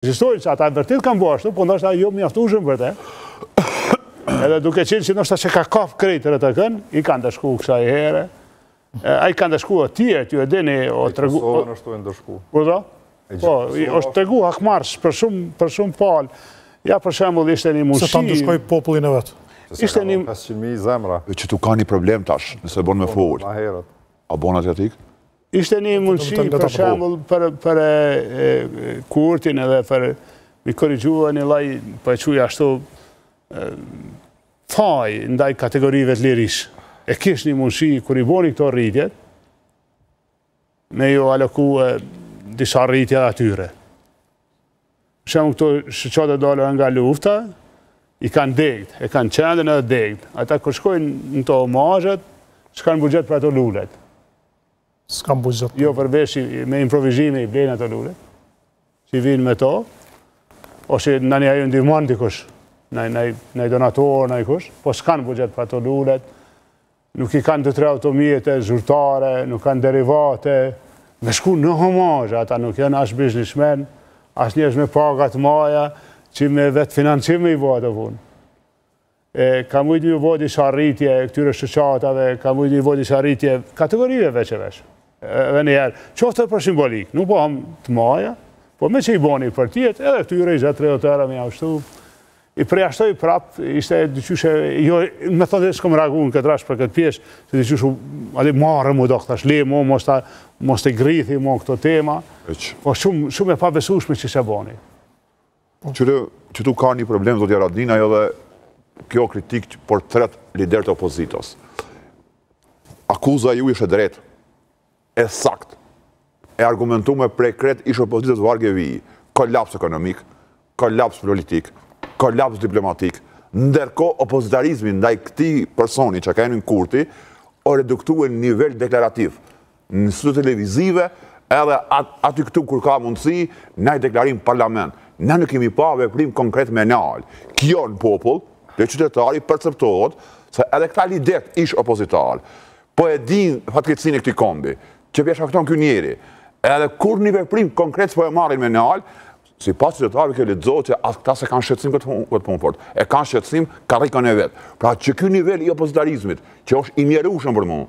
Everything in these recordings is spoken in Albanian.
Ekzistojnë që ata vërtet kanë bërë ashtu, po ndoshta jo mjaftueshëm vërtet. Edhe duke qenë që ndoshta që ka kap krejtër atë kënë, i kanë dashku kësaj here. Ai kanë dashku atje, ty e dini, o tregu. Kosovën ashtu e ndëshku. Po, është tregu hakmarrës për shumë palë. Ja për shembull ishte një mundësi. Se ta ndëshkoj popullin e vet. Ishte një 500.000 zemra. Që tu ka një problem tash, nëse bën me fort. Ma herët. A bën atletik? Ishte një mundësi për shembull për Kurtin edhe për mi korrigjua një lloj, po e quaj ashtu faj ndaj kategorive të lirisë. E kish një mundësi kur i boni këto rritjet me ju aloku disa rritje atyre. Shemë këto shëqate dole nga lufta, i kanë degët, e kanë qendën edhe degët. Ata kër shkojnë në to omazhet, s'kanë bugjet për ato lullet. S'kanë bugjet. Jo përveç me improvizime i blenë ato lullet, që i vinë me to, ose në një ajo ndihmon dikush, në donator, në kush, po s'kanë bugjet për ato lullet, nuk i kanë të tre automjete, zyrtare, nuk kanë derivate, me shku në omazhe, ata nuk janë as biznismen, as njerëz me pagat maja, që me vetë financime i vojtë të punë. Ka mujtë një vojtë disa rritje këtyre shëqatave, ka mujtë një vojtë disa rritje kategorive veç e veç. Dhe njerë, qoftë për simbolik, nuk po ham të maja, po me që i boni për tjetë, edhe këtyre i 23 euro me jashtu. I përjashtoj prap, ishte dyqyshe, jo, me thonë dhe s'kom reagu në këtë rash për këtë pjesë, se dyqyshe, adi marë mu do këtash, le mu, mos të grithi mu këto tema, po shumë e pabesueshme që se boni. Që tu ka një problem, zotja Radina, jo dhe kjo kritik për tret lider të opozitos. Akuza ju ishe drejt, e sakt, e argumentume prej kret ishe opozitos Vargevi, kolaps ekonomik, kolaps politik, kolaps diplomatik, ndërko opozitarizmi ndaj këti personi që ka e në Kurti, o reduktu e në nivel deklarativ, në studio televizive, edhe aty këtu kur ka mundësi, na i deklarim parlament. Na nuk kemi pa veprim konkret me nalë. Kjo në popull, dhe qytetari perceptohet se edhe këta lidet ish opozitar, po e din fatkeqësinë e këtij kombi, që pjesha këton ky njeri, edhe kur një veprim konkret po e marrin me nalë, si pas qytetarëve kjo lexohet që ata se kanë shqetësim këtë punë fort. E kanë shqetësim karrikën e vet. Pra që ky nivel i opozitarizmit, që është i mjerueshëm për mua,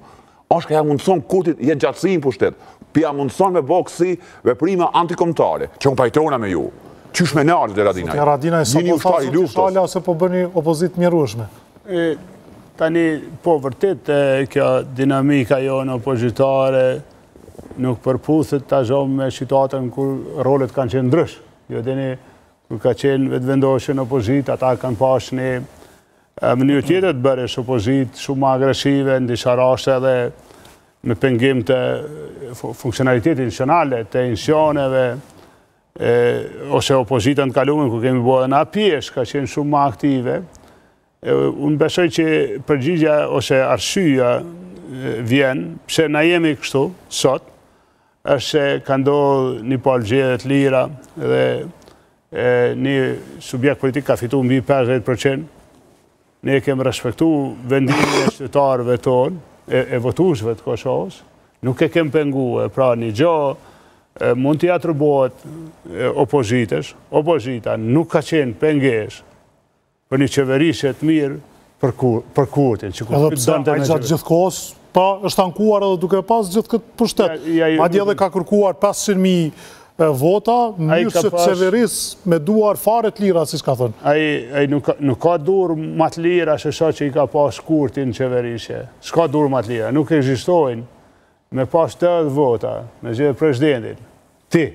është ka ja mundëson Kurtit jetë gjatësi në pushtet, pia mundëson me bëk si veprime antikombëtare, që unë pajtona me ju. Qysh me nalë dhe Radinaj? Ja Radinaj, sa po thasë të shala, ose po bëni opozit mjerueshme? Tani, po vërtet, kjo dinamika jo në opozitare nuk përputhet të zhomë me situatën kur rolet kanë qenë ndrysh. Jo dini, kur ka qenë vetë vendoshë në opozit, ata kanë pash një mënyrë tjetër të bërësh opozit shumë agresive, në disa raste edhe me pengim të funksionalitetin nacionale, të institucioneve, ose opozitën të kalumen, ku kemi bërë në pjesë, ka qenë shumë ma aktive. Unë besoj që përgjigja ose arsyeja vjen, pse na jemi kështu, sot, është se ka ndodhur një palë gjede të lira dhe një subjekt politik ka fitu mbi 50%. Ne kemi respektu vendimin e qytetarëve tonë, e votuesve të Kosovës, nuk e kemi pengue, pra një gjo mund t'i atribuohet opozitës. Opozita nuk ka qenë pengesë për një qeverisje të mirë për Kurtin. Edhe pse ai gjatë gjithë kohës është ankuar edhe duke pas gjithë këtë pushtet. Madje edhe ka kërkuar 500.000 vota, mënyrë se qeveris me duar fare të lira, si s'ka thënë. Ai nuk ka dur më të lira se sa që i ka pas Kurtin në qeverisje. S'ka dur më të lira, nuk ekzistojnë me pas 80 vota, me zgjedhë presidentin. Ti,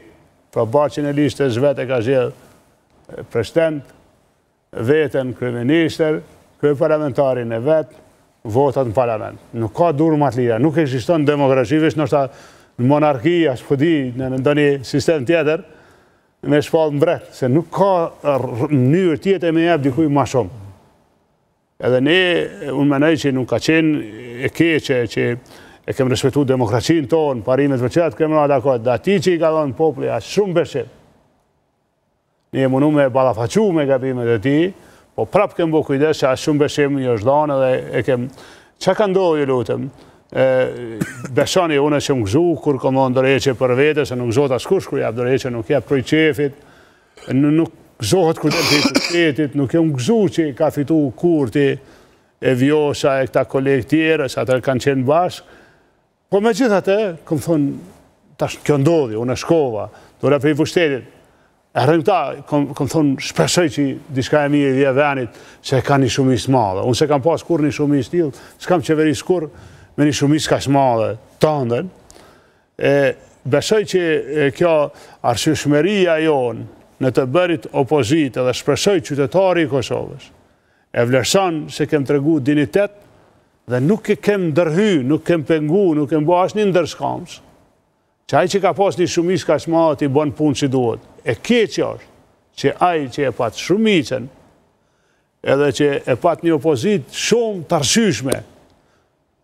pra baqin e listës vetë e ka zgjedhë president, vetën kryeministër, kryeparlamentarin e vetë, votat në parlament. Nuk ka dur më të lira, nuk ekziston demokracivisht, nështë në monarki, as po di, në ndonjë sistem tjetër, me shpallë mbret, se nuk ka mënyrë tjetër me jep dikuj ma shumë. Edhe ne, unë menoj që nuk ka qenë e keqe që e kemë respektu demokracinë tonë, parimet vëqet, kemë në dakot, dhe ati që i ka dhënë populli, ashtë shumë beshim. Ne e mundu me balafaqu me gabimet e ti, po prapë kemë bo kujdes që ashtë shumë beshim një është dhanë dhe e kemë... Që ka ndohë, ju lutëm? Beshani, unë që më gëzu, kur komon dëreqe për vete, se nuk gëzot askush, kur jap dëreqe, nuk jep prej qefit, nuk gëzohet kur të pushtetit, nuk e unë gëzu që ka fitu Kurti, e Vjosha, e këta kolegë tjere, që atër kanë qenë bashkë. Po me gjithë atë, këmë thonë, tash kjo ndodhi, unë e shkova, dore për i pushtetit. E rëngta, këmë thonë, shpeshoj që diçka e mirë i vje venit, që e ka një shumis madhe. Unë se kam pas kur një shumis t'il, s'kam qeveris kur me një shumis ka shmadhe të ndën. Besoj që kjo arshyeshmëria jonë në të bërit opozitë dhe shpresoj qytetari i Kosovës e vlerëson se kem tregu dinitet dhe nuk e kem ndërhy, nuk kem pengu, nuk kem bo asnjë ndërshkams. Që ai që ka pas një shumicë kaq madhe t'i bën punë që duhet. E keqja është që ai që e pat shumicën edhe që e pat një opozitë shumë të arshyeshme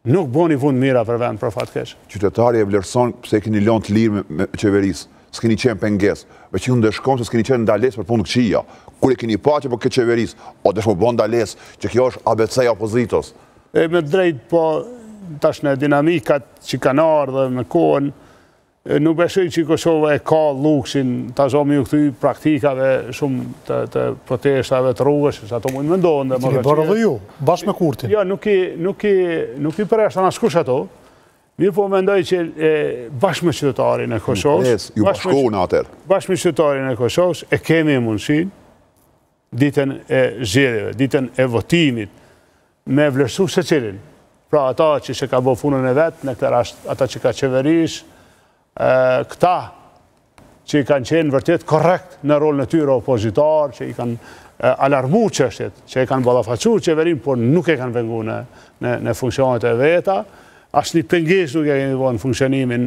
nuk boni punë mira për vend për fatkeq. Qytetari e vlerëson pse keni lënë të lirë me qeverisë. S'keni qenë pengesë, veç ju ndeshkom se s'keni qenë ndalesë për punë këqija. Kur e keni pa që po këtë qeverisë, o dëshmo bon ndalesë, që kjo është ABC-ja opozitës. Me drejt, po tash në dinamikat që kanë ardhur me kohën, nuk besoj që Kosova e ka luksin ta zomi u këthy praktikave shumë të protestave të rrugës, që ato mund me ndonë. Që i bërë dhe ju, bashkë me Kurtin. Ja, nuk i përreshtan askush ato. Mirë po mendoj që bashkë me qytetarin e Kosovës, ju bashkohu në atër. Bashkë me qytetarin e Kosovës e kemi mundësin, ditën e zgjedhjeve, ditën e votimit, me vlerësu se cilin. Pra ata që ka bo punën e vetë, në këtë rast ata që ka qeverish, këta që i kanë qenë vërtet korrekt në rolën e tyre opozitar, që i kanë alarmu çështjet, që i kanë ballafaqur qeverin, por nuk e kanë vengu në funksionet e veta, asnjë pengesë nuk e kemi bërë në funksionimin